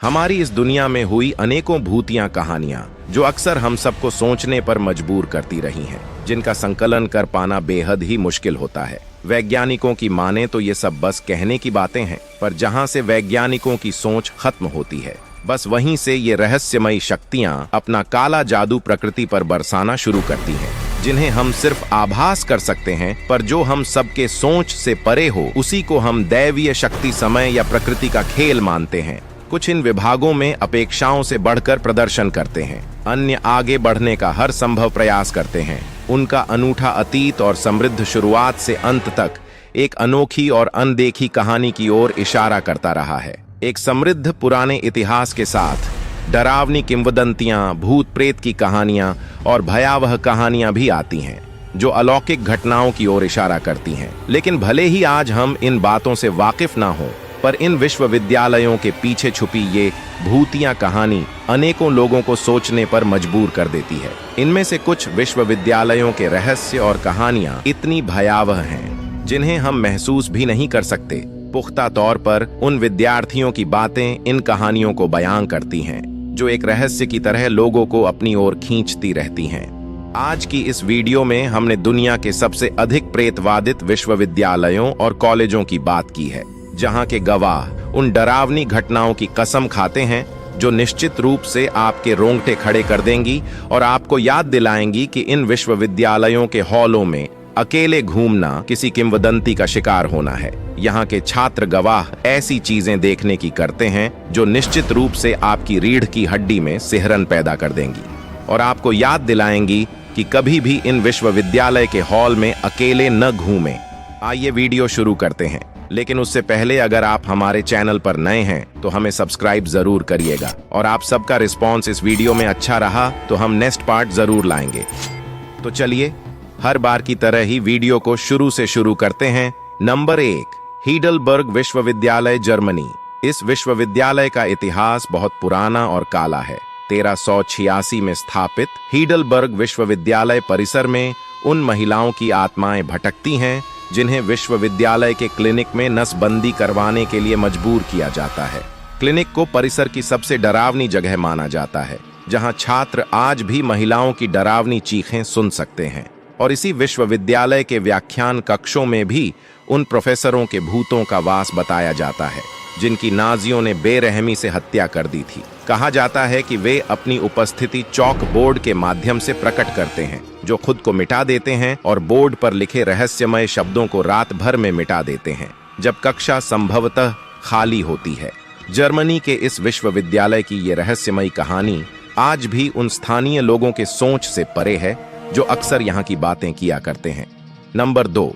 हमारी इस दुनिया में हुई अनेकों भूतिया कहानियां जो अक्सर हम सबको सोचने पर मजबूर करती रही हैं, जिनका संकलन कर पाना बेहद ही मुश्किल होता है। वैज्ञानिकों की माने तो ये सब बस कहने की बातें हैं, पर जहां से वैज्ञानिकों की सोच खत्म होती है, बस वहीं से ये रहस्यमयी शक्तियां अपना काला जादू प्रकृति पर बरसाना शुरू करती हैं, जिन्हें हम सिर्फ आभास कर सकते हैं, पर जो हम सबके सोच से परे हो उसी को हम दैवीय शक्ति, समय या प्रकृति का खेल मानते हैं। कुछ इन विभागों में अपेक्षाओं से बढ़कर प्रदर्शन करते हैं, अन्य आगे बढ़ने का हर संभव प्रयास करते हैं। उनका अनूठा अतीत और समृद्ध शुरुआत से अंत तक एक अनोखी और अनदेखी कहानी की ओर इशारा करता रहा है। एक समृद्ध पुराने इतिहास के साथ डरावनी किंवदंतियां, भूत प्रेत की कहानियां और भयावह कहानियां भी आती हैं, जो अलौकिक घटनाओं की ओर इशारा करती हैं। लेकिन भले ही आज हम इन बातों से वाकिफ ना हो, पर इन विश्वविद्यालयों के पीछे छुपी ये भूतिया कहानी अनेकों लोगों को सोचने पर मजबूर कर देती है। इनमें से कुछ विश्वविद्यालयों के रहस्य और कहानियां इतनी भयावह हैं, जिन्हें हम महसूस भी नहीं कर सकते। पुख्ता तौर पर उन विद्यार्थियों की बातें इन कहानियों को बयां करती हैं, जो एक रहस्य की तरह लोगों को अपनी ओर खींचती रहती हैं। आज की इस वीडियो में हमने दुनिया के सबसे अधिक प्रेतवादित विश्वविद्यालयों और कॉलेजों की बात की है, जहां के गवाह उन डरावनी घटनाओं की कसम खाते हैं जो निश्चित रूप से आपके रोंगटे खड़े कर देंगी और आपको याद दिलाएंगी कि इन विश्वविद्यालयों के हॉलों में अकेले घूमना किसी किंवदंती का शिकार होना है। यहाँ के छात्र गवाह ऐसी चीजें देखने की करते हैं जो निश्चित रूप से आपकी रीढ़ की हड्डी में सिहरन पैदा कर देंगी और आपको याद दिलाएंगी कि कभी भी इन विश्वविद्यालय के हॉल में अकेले न घूमें। आइए वीडियो शुरू करते हैं, लेकिन उससे पहले अगर आप हमारे चैनल पर नए हैं तो हमें सब्सक्राइब जरूर करिएगा, और आप सबका रिस्पॉन्स इस वीडियो में अच्छा रहा तो हम नेक्स्ट पार्ट जरूर लाएंगे। तो चलिए हर बार की तरह ही वीडियो को शुरू से शुरू करते हैं। नंबर 1, हीडलबर्ग विश्वविद्यालय, जर्मनी। इस विश्वविद्यालय का इतिहास बहुत पुराना और काला है। 1386 में स्थापित हीडलबर्ग विश्वविद्यालय परिसर में उन महिलाओं की आत्माएं भटकती हैं जिन्हें विश्वविद्यालय के क्लिनिक में नसबंदी करवाने के लिए मजबूर किया जाता है। क्लिनिक को परिसर की सबसे डरावनी जगह माना जाता है, जहां छात्र आज भी महिलाओं की डरावनी चीखें सुन सकते हैं। और इसी विश्वविद्यालय के व्याख्यान कक्षों में भी उन प्रोफेसरों के भूतों का वास बताया जाता है, जिनकी नाजियों ने बेरहमी से हत्या कर दी थी। कहा जाता है कि वे अपनी उपस्थिति चौक बोर्ड के माध्यम से प्रकट करते हैं, जो खुद को मिटा देते हैं और बोर्ड पर लिखे रहस्यमय शब्दों को रात भर में मिटा देते हैं, जब कक्षा संभवतः खाली होती है। जर्मनी के इस विश्वविद्यालय की ये रहस्यमयी कहानी आज भी उन स्थानीय लोगों के सोच से परे है, जो अक्सर यहाँ की बातें किया करते हैं। Number 2,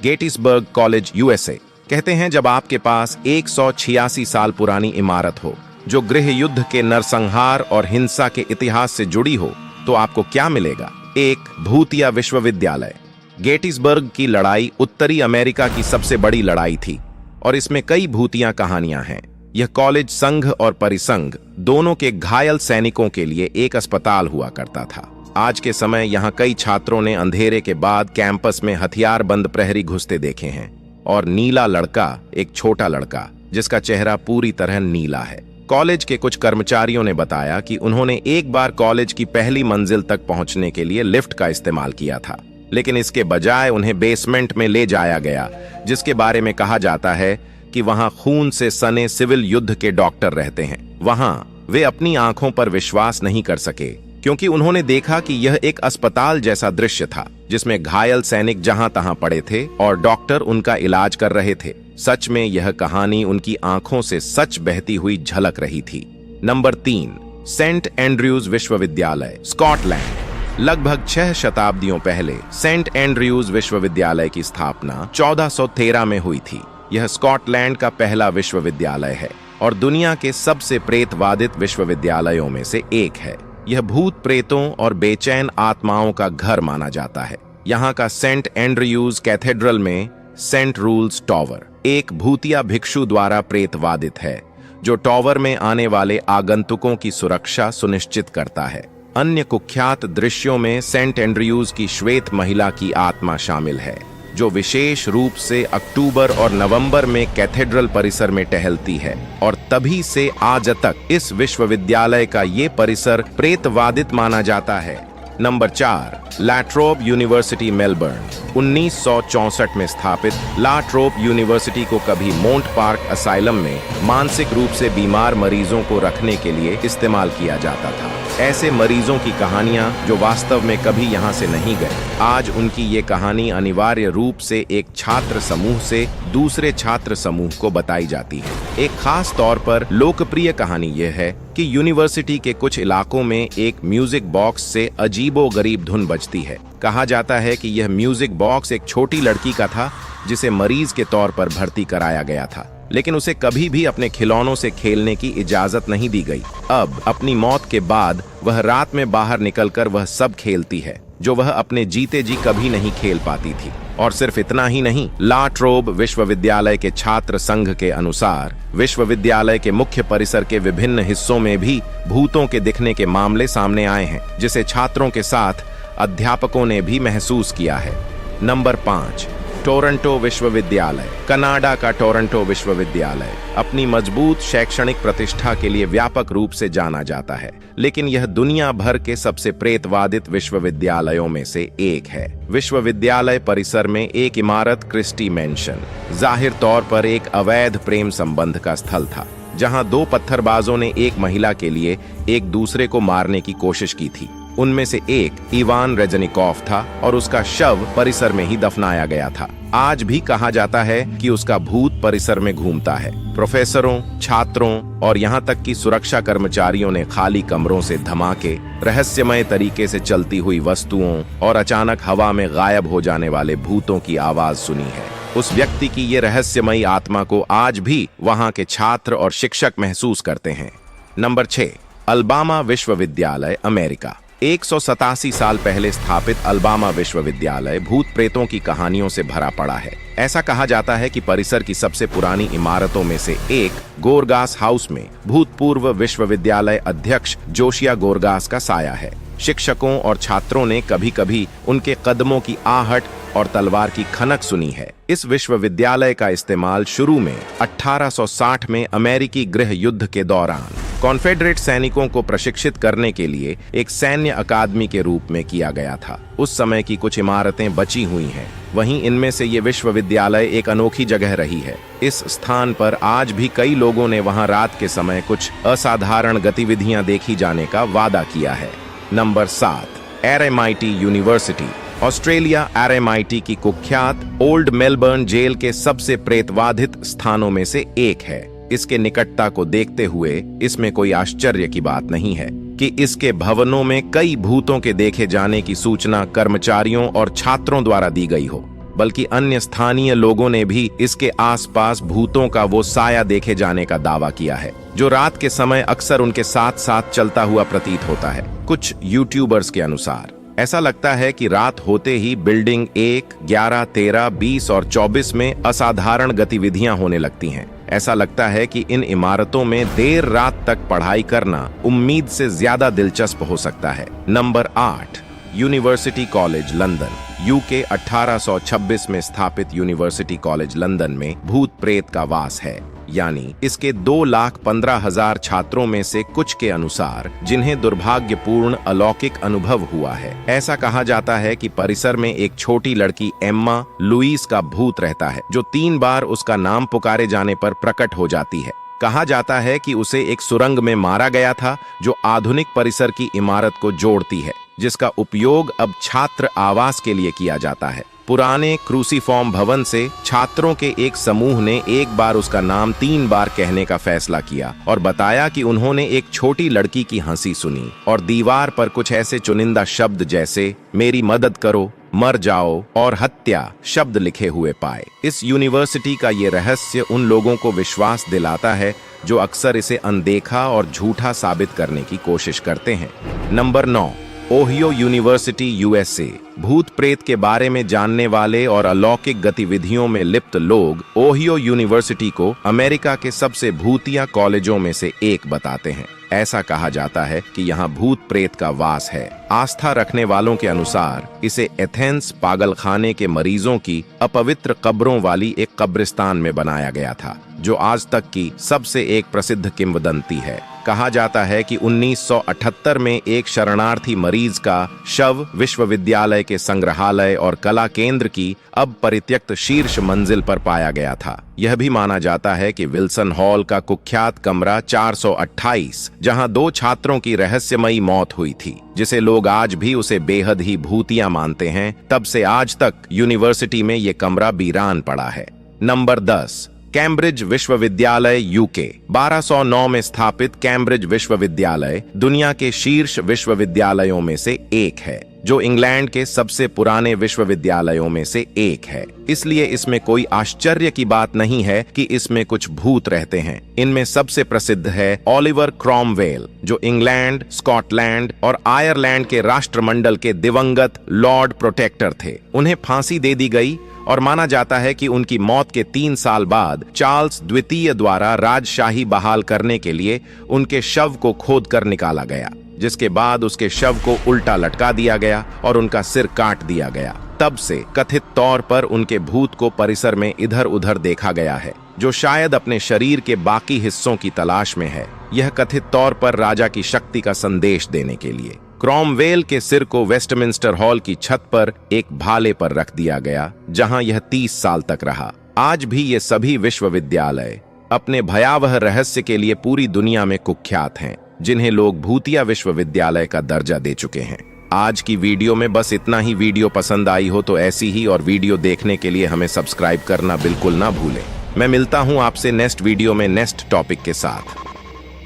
Gettysburg college, USA. कहते हैं जब आपके पास 186 साल पुरानी इमारत हो, जो गृह युद्ध के नरसंहार और हिंसा के इतिहास से जुड़ी हो, तो आपको क्या मिलेगा? एक भूतिया विश्वविद्यालय। गेटिसबर्ग की लड़ाई उत्तरी अमेरिका की सबसे बड़ी लड़ाई थी और इसमें कई भूतिया कहानियां हैं। यह कॉलेज संघ और परिसंघ दोनों के घायल सैनिकों के लिए एक अस्पताल हुआ करता था। आज के समय यहाँ कई छात्रों ने अंधेरे के बाद कैंपस में हथियारबंद प्रहरी घुसते देखे हैं, और नीला लड़का, एक छोटा लड़का जिसका चेहरा पूरी तरह नीला है। कॉलेज के कुछ कर्मचारियों ने बताया कि उन्होंने एक बार कॉलेज की पहली मंजिल तक पहुंचने के लिए लिफ्ट का इस्तेमाल किया था, लेकिन इसके बजाय उन्हें बेसमेंट में ले जाया गया, जिसके बारे में कहा जाता है कि वहां खून से सने सिविल युद्ध के डॉक्टर रहते हैं। वहां वे अपनी आंखों पर विश्वास नहीं कर सके, क्योंकि उन्होंने देखा कि यह एक अस्पताल जैसा दृश्य था, जिसमें घायल सैनिक जहां तहां पड़े थे और डॉक्टर उनका इलाज कर रहे थे। सच में यह कहानी उनकी आंखों से सच बहती हुई झलक रही थी। नंबर 3, सेंट एंड्रयूज विश्वविद्यालय, स्कॉटलैंड। लगभग 6 शताब्दियों पहले सेंट एंड्रयूज विश्वविद्यालय की स्थापना 1413 में हुई थी। यह स्कॉटलैंड का पहला विश्वविद्यालय है और दुनिया के सबसे प्रेतवादित विश्वविद्यालयों में से एक है। यह भूत प्रेतों और बेचैन आत्माओं का घर माना जाता है। यहाँ का सेंट एंड्रयूज कैथेड्रल में सेंट रूल्स टॉवर एक भूतिया भिक्षु द्वारा प्रेतवादित है, जो टॉवर में आने वाले आगंतुकों की सुरक्षा सुनिश्चित करता है। अन्य कुख्यात दृश्यों में सेंट एंड्रयूज की श्वेत महिला की आत्मा शामिल है, जो विशेष रूप से अक्टूबर और नवंबर में कैथेड्रल परिसर में टहलती है, और तभी से आज तक इस विश्वविद्यालय का ये परिसर प्रेतवादित माना जाता है। नंबर 4, ला ट्रोब यूनिवर्सिटी मेलबर्न। 1964 में स्थापित ला ट्रोब यूनिवर्सिटी को कभी मोंट पार्क असाइलम में मानसिक रूप से बीमार मरीजों को रखने के लिए इस्तेमाल किया जाता था। ऐसे मरीजों की कहानियां जो वास्तव में कभी यहां से नहीं गए, आज उनकी ये कहानी अनिवार्य रूप से एक छात्र समूह से दूसरे छात्र समूह को बताई जाती है। एक खास तौर पर लोकप्रिय कहानी यह है कि यूनिवर्सिटी के कुछ इलाकों में एक म्यूजिक बॉक्स से अजीबोगरीब धुन बजती है। कहा जाता है कि यह म्यूजिक बॉक्स एक छोटी लड़की का था जिसे मरीज के तौर पर भर्ती कराया गया था, लेकिन उसे कभी भी अपने खिलौनों से खेलने की इजाजत नहीं दी गई। अब अपनी मौत के बाद वह रात में बाहर निकलकर वह सब खेलती है जो वह अपने जीते जी कभी नहीं खेल पाती थी। और सिर्फ इतना ही नहीं, ला ट्रोब विश्वविद्यालय के छात्र संघ के अनुसार विश्वविद्यालय के मुख्य परिसर के विभिन्न हिस्सों में भी भूतों के दिखने के मामले सामने आए हैं, जिसे छात्रों के साथ अध्यापकों ने भी महसूस किया है। नंबर 5, टोरंटो विश्वविद्यालय। कनाडा का टोरंटो विश्वविद्यालय अपनी मजबूत शैक्षणिक प्रतिष्ठा के लिए व्यापक रूप से जाना जाता है, लेकिन यह दुनिया भर के सबसे प्रेतवादित विश्वविद्यालयों में से एक है। विश्वविद्यालय परिसर में एक इमारत क्रिस्टी मैंशन जाहिर तौर पर एक अवैध प्रेम संबंध का स्थल था, जहां 2 पत्थरबाजों ने एक महिला के लिए एक दूसरे को मारने की कोशिश की थी। उनमें से एक इवान रेजनिकॉफ था और उसका शव परिसर में ही दफनाया गया था। आज भी कहा जाता है कि उसका भूत परिसर में घूमता है। प्रोफेसरों, छात्रों और यहाँ तक कि सुरक्षा कर्मचारियों ने खाली कमरों से धमाके, रहस्यमय तरीके से चलती हुई वस्तुओं और अचानक हवा में गायब हो जाने वाले भूतों की आवाज सुनी है। उस व्यक्ति की ये रहस्यमयी आत्मा को आज भी वहाँ के छात्र और शिक्षक महसूस करते हैं। नंबर 6, अल्बामा विश्वविद्यालय, अमेरिका। 187 साल पहले स्थापित अल्बामा विश्वविद्यालय भूत प्रेतों की कहानियों से भरा पड़ा है। ऐसा कहा जाता है कि परिसर की सबसे पुरानी इमारतों में से एक गोरगास हाउस में भूतपूर्व विश्वविद्यालय अध्यक्ष जोशिया गोरगास का साया है। शिक्षकों और छात्रों ने कभी कभी उनके कदमों की आहट और तलवार की खनक सुनी है। इस विश्वविद्यालय का इस्तेमाल शुरू में 1860 में अमेरिकी गृह युद्ध के दौरान कॉन्फेडरेट सैनिकों को प्रशिक्षित करने के लिए एक सैन्य अकादमी के रूप में किया गया था। उस समय की कुछ इमारतें बची हुई हैं, वहीं इनमें से ये विश्वविद्यालय एक अनोखी जगह रही है। इस स्थान पर आज भी कई लोगों ने वहां रात के समय कुछ असाधारण गतिविधियां देखी जाने का वादा किया है। Number 7, RMIT university, Australia. RMIT की कुख्यात ओल्ड मेलबर्न जेल के सबसे प्रेतवाधित स्थानों में से एक है। इसके निकटता को देखते हुए इसमें कोई आश्चर्य की बात नहीं है कि इसके भवनों में कई भूतों के देखे जाने की सूचना कर्मचारियों और छात्रों द्वारा दी गई हो, बल्कि अन्य स्थानीय लोगों ने भी इसके आसपास भूतों का वो साया देखे जाने का दावा किया है, जो रात के समय अक्सर उनके साथ साथ चलता हुआ प्रतीत होता है। कुछ यूट्यूबर्स के अनुसार ऐसा लगता है कि रात होते ही बिल्डिंग 1, 11, 13, 20 और 24 में असाधारण गतिविधियां होने लगती हैं। ऐसा लगता है कि इन इमारतों में देर रात तक पढ़ाई करना उम्मीद से ज्यादा दिलचस्प हो सकता है। Number 8, university college London, UK. 1826 में स्थापित यूनिवर्सिटी कॉलेज लंदन में भूत प्रेत का वास है, यानी इसके 2,15,000 छात्रों में से कुछ के अनुसार जिन्हें दुर्भाग्यपूर्ण अलौकिक अनुभव हुआ है। ऐसा कहा जाता है कि परिसर में एक छोटी लड़की एम्मा लुईस का भूत रहता है, जो 3 बार उसका नाम पुकारे जाने पर प्रकट हो जाती है। कहा जाता है कि उसे एक सुरंग में मारा गया था, जो आधुनिक परिसर की इमारत को जोड़ती है, जिसका उपयोग अब छात्र आवास के लिए किया जाता है। पुराने क्रूसीफॉर्म भवन से छात्रों के एक समूह ने एक बार उसका नाम 3 बार कहने का फैसला किया और बताया कि उन्होंने एक छोटी लड़की की हंसी सुनी और दीवार पर कुछ ऐसे चुनिंदा शब्द जैसे मेरी मदद करो, मर जाओ और हत्या शब्द लिखे हुए पाए। इस यूनिवर्सिटी का ये रहस्य उन लोगों को विश्वास दिलाता है जो अक्सर इसे अनदेखा और झूठा साबित करने की कोशिश करते हैं। Number 9, Ohio university, USA. भूत प्रेत के बारे में जानने वाले और अलौकिक गतिविधियों में लिप्त लोग ओहियो यूनिवर्सिटी को अमेरिका के सबसे भूतिया कॉलेजों में से एक बताते हैं। ऐसा कहा जाता है कि यहाँ भूत प्रेत का वास है। आस्था रखने वालों के अनुसार इसे एथेंस पागलखाने के मरीजों की अपवित्र कब्रों वाली एक कब्रिस्तान में बनाया गया था, जो आज तक की सबसे एक प्रसिद्ध किंवदंती है। कहा जाता है कि 1978 में एक शरणार्थी मरीज का शव विश्वविद्यालय के संग्रहालय और कला केंद्र की अब परित्यक्त शीर्ष मंजिल पर पाया गया था। यह भी माना जाता है कि विल्सन हॉल का कुख्यात कमरा 428, जहां 2 छात्रों की रहस्यमयी मौत हुई थी, जिसे लोग आज भी उसे बेहद ही भूतिया मानते हैं, तब से आज तक यूनिवर्सिटी में ये कमरा वीरान पड़ा है। नंबर 10, कैम्ब्रिज विश्वविद्यालय यूके। 1209 में स्थापित कैम्ब्रिज विश्वविद्यालय दुनिया के शीर्ष विश्वविद्यालयों में से एक है, जो इंग्लैंड के सबसे पुराने विश्वविद्यालयों में से एक है। इसलिए इसमें कोई आश्चर्य की बात नहीं है कि इसमें कुछ भूत रहते हैं। इनमें सबसे प्रसिद्ध है ओलिवर क्रॉमवेल, जो इंग्लैंड, स्कॉटलैंड और आयरलैंड के राष्ट्रमंडल के दिवंगत लॉर्ड प्रोटेक्टर थे। उन्हें फांसी दे दी गई और माना जाता है कि उनकी मौत के 3 साल बाद चार्ल्स द्वितीय द्वारा राजशाही बहाल करने के लिए उनके शव को खोद कर निकाला गया, जिसके बाद उसके शव को उल्टा लटका दिया गया और उनका सिर काट दिया गया। तब से कथित तौर पर उनके भूत को परिसर में इधर उधर देखा गया है, जो शायद अपने शरीर के बाकी हिस्सों की तलाश में है। यह कथित तौर पर राजा की शक्ति का संदेश देने के लिए। क्रॉमवेल के सिर को वेस्टमिंस्टर हॉल की छत पर एक भाले पर रख दिया गया, जहां यह 30 साल तक रहा। आज भी ये सभी विश्वविद्यालय अपने भयावह रहस्य के लिए पूरी दुनिया में कुख्यात हैं, जिन्हें लोग भूतिया विश्वविद्यालय का दर्जा दे चुके हैं। आज की वीडियो में बस इतना ही। वीडियो पसंद आई हो तो ऐसी ही और वीडियो देखने के लिए हमें सब्सक्राइब करना बिल्कुल ना भूलें। मैं मिलता हूं आपसे नेक्स्ट वीडियो में नेक्स्ट टॉपिक के साथ।